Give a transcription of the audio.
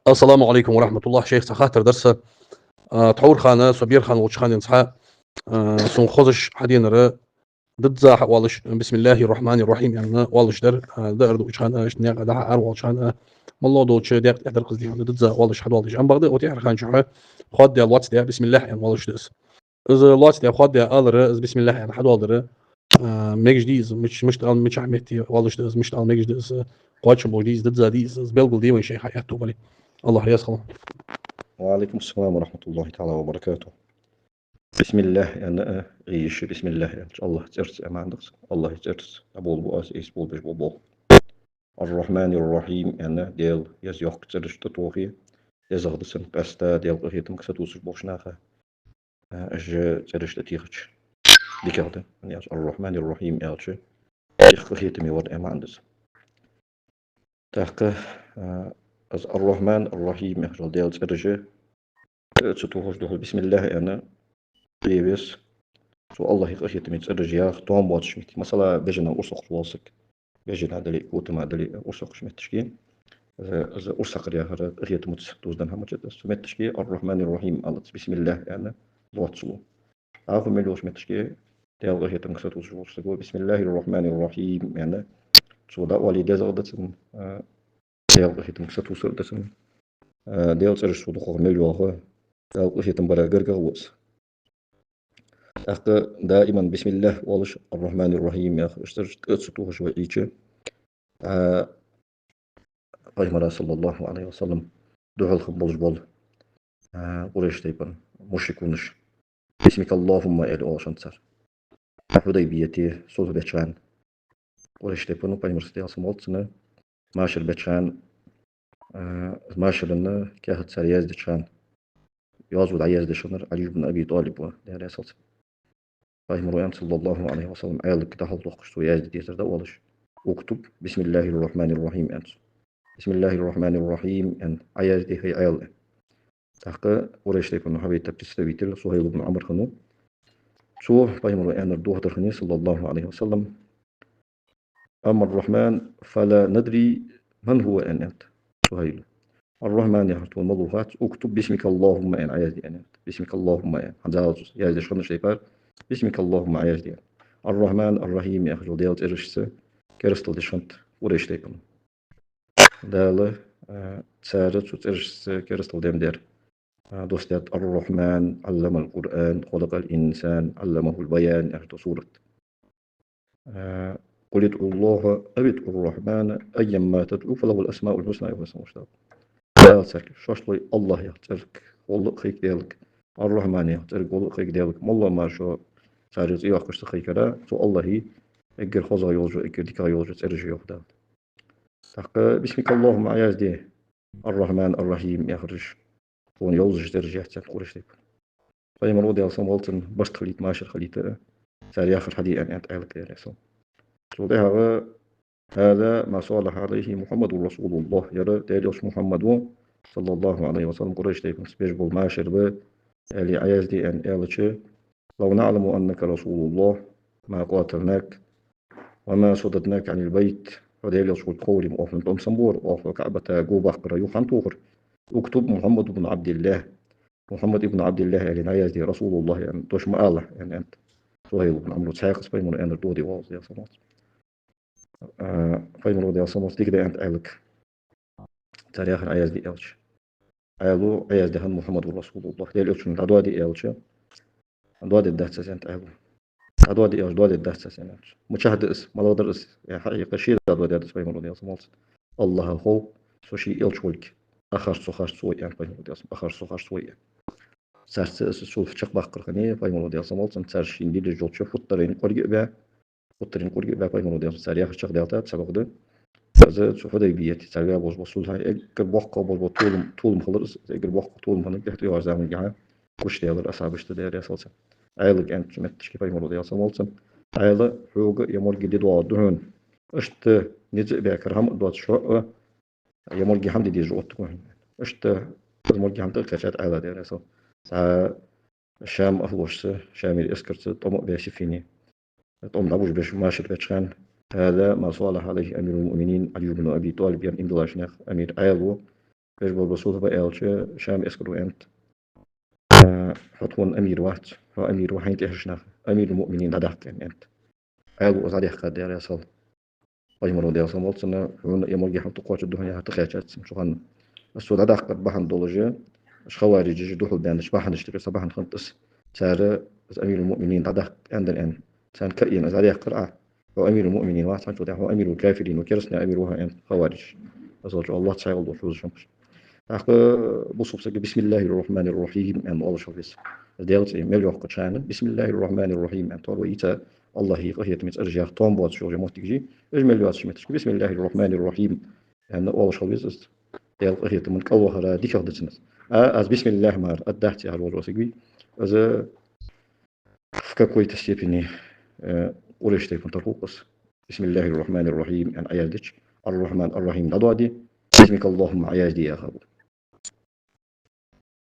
السلام عليكم ورحمة الله شيخ سخاطر درس تحور خانة صبير خان وش خان ينصحى سون خزش حدين را ضد زاح والش بسم الله الرحمن الرحيم يعني والش در دار دوش خان ايش نيا قد عار والش خان والله دوش ديق تحضر قصدي يعني ضد زاح والش حد والش ام بغداد وتي خان شحه خد ديال الواتس ديال بسم الله يعني والش دس از الواتس ديال خد ديال الر بسم الله يعني حد والر ميجش ديز مش تال مش عمتي والش دس مش تال ميجش دس قواتش بوديز ضد زاديز بلغل دي وين شيء حياته بالي الله يسخر. وعليكم السلام ورحمة الله تعالى وبركاته. بسم الله أنا عيش بسم الله يعني الله ترس أما عندك الله ترس أبول بؤاس إيس بول بش بول الرحمن الرحيم أنا ديال يزيوك ترش تطوخي يزغد سن قستا ديال قخيتم كساتوسش بوشناخا أج ترش تتيخش ديكالتا يعني الرحمن الرحيم ألش يخ قخيتم يود أما عندك تحقه از الرحمن الرحيم يخجل ديال ترش تطوخش دخل بسم الله أنا بيبس سو الله يقشيت من ترجيا توم واتش ميت مثلا بيجنا أوسق واثق بيجنا دلي كوت ما دلي أوسق شمتشكي إذا أوسق ريا هذا ريت متس توزدن هم جد شمتشكي الرحمن الرحيم الله بسم الله يعني واتسو عارف ملوش شمتشكي تيال ريت مكسات وسو بسم الله الرحمن الرحيم يعني سو دا ولي دزغدت تيال ريت مكسات وسو دسن ديال ترش سو دخو ملوه تيال ريت مبرا غرغ وس أخ دائما بسم الله والش الرحمن الرحيم يا أخ اشترت أتسطوه شوي إيجي قيمة صلى الله عليه وسلم دعاء الخبز بول قريش تيبن مشركونش بسمك اللهم إلى أوشن تسر حديبيتي صوت بيتشان قريش تيبن قيمة ستيا سمولتنا ماشر بيتشان ماشر لنا كاهت سر يزد تشان يازود عياز دشنر علي بن أبي طالب ودير أساس قيمة رؤيان صلى الله عليه وسلم عيالك تحل لقشتو يزد ديتر دولش اكتب بسم الله الرحمن الرحيم أنت بسم الله الرحمن الرحيم أن عياز دي هي عيال تحقق وريش تيكون حبي تبتستويتل سهيل بن عمر خنو سو بيمر أن الدوه ترخني صلى الله عليه وسلم أما الرحمن فلا ندري من هو أنت سهيل الرحمن يحط المضوفات اكتب باسمك اللهم أن عياز دي أنت باسمك اللهم أن حنزاوز ياز شخص شيبار باسمك اللهم عياز دي الرحمن الرحيم يخرج ديال إرشسه كرستل دي شنت وريش تيكون دالة تسارت وترش كرستل ديم دير دوستات الرحمن علم القرآن خلق الإنسان علمه البيان أهد سورة قل ادعوا الله أو ادعوا الرحمن أيما تدعو فله الأسماء الحسنى يحسن مشتاق قال سك شاشلي الله يحترك والله خيك ديالك الرحمن يحترك والله خيك ديالك والله ما شو ساريز إياه قشت خيكرا تو الله هي اجر خزا يوجو اجر ديكا يوجو ترجي يوخدال تحقق بسمك اللهم عياز دي الرحمن الرحيم يخرج ون يوزج ترجي يحتاج قرش ديك فيما رودي أصلا والتن بس خليت ماشر خليت ساري آخر حدي أن أنت أهلك يا رسول سودها هذا ما صالح عليه محمد رسول الله يرى تاليوس محمد صلى الله عليه وسلم قريش ديك سبيجبل ماشر ب اللي عياز دي أن أهلك لو نعلم أنك رسول الله ما قاتلناك وما صددناك عن البيت فداليوس والقول مؤفن بأم سمبور وأفل كعبة جو بقرة يوحن توخر اكتب محمد بن عبد الله محمد بن عبد الله يعني عياز دي رسول الله يعني توش ما الله يعني أنت سهيل بن عمرو تساق سبيمون أن الدودي واز يا صمت فيمون يا صمت ديك ده أنت أهلك تاريخ عياز دي ألش عيالو عياز ده محمد رسول الله ديال ألش من عدوا دي ألش عدوا دي الدهتس أنت أهلو عدوا دي ألش عدوا دي الدهتس يعني مشاهد اس ما لقدر اس يعني حقيقة شيء عدوا دي سبيمون يا صمت الله هو سوشي ألش ولك آخر سخر سوي يعني فيمون يا صمت آخر سخر سوي سارس سوف تشق باقر خني فيمون يا صمت أنت سارشين دي الجول شوف الطرين قريب بقى الطرين قريب بقى فيمون يا ساريا خشق ديالتا سبق ده زاد سو حديبية تساوي بوز بوصول هاي اجر بوقة بوز طول مخلص اجر بوقة طول مهنك يحتوي على زمن جهة كوش ديال الأصعب اشتدار يا صوصا عيلك أنت متش كيف يمرض يا صوصا عيلة حوق يمر جديد وعدهن اشت نزق بأكرهم دوت شو يمر جي حمد دي جوت كون اشت يمر جي حمد كشات عيلة ديال يا صو الشام أهوش شامي إسكرت طمق بيشفيني طم أبوش بيش ماشي بيتشان هذا ما صالح عليه أمير المؤمنين علي بن أبي طالب يعني إمدلا شنيخ أمير عيلو فيجبر بصوت بقى شام اسكرو أنت حطون أمير وات هو أمير وحين تهشنا أمير المؤمنين هدحت يعني أنت عيال وزادي قد يا صل أجمل ودي أصلا وصلنا يمرجي حط قوات الدنيا هتخيشات شوفان السود هدح قد بحن دولجة مش خوارج جدوح البان مش بحن اشتري صباحا خنطس سار أمير المؤمنين هدح عند الآن سان كأين أزادي قرأ هو أمير المؤمنين واسان شو هو أمير الكافرين وكرسنا أميرها أنت خوارج أصل الله تعالى الله شو شمس بصوا بسم الله الرحمن الرحيم أن الله شو بس ديالت مليو قتشان بسم الله الرحمن الرحيم أن تقول وإيتا الله هي تمت أرجع طوم بوات شو جموت تجي إجمل يوات شمت بسم الله الرحمن الرحيم أن الله شو بس ديالت هي تمن كوه را ديك خدتنا از بسم الله مار أدحتي على الوجه سجوي از فكاكوي تسيبني وليش تيكون ترقص بسم الله الرحمن الرحيم أن أيادش الرحمن الرحيم ندوادي بسمك اللهم عيادي يا خبر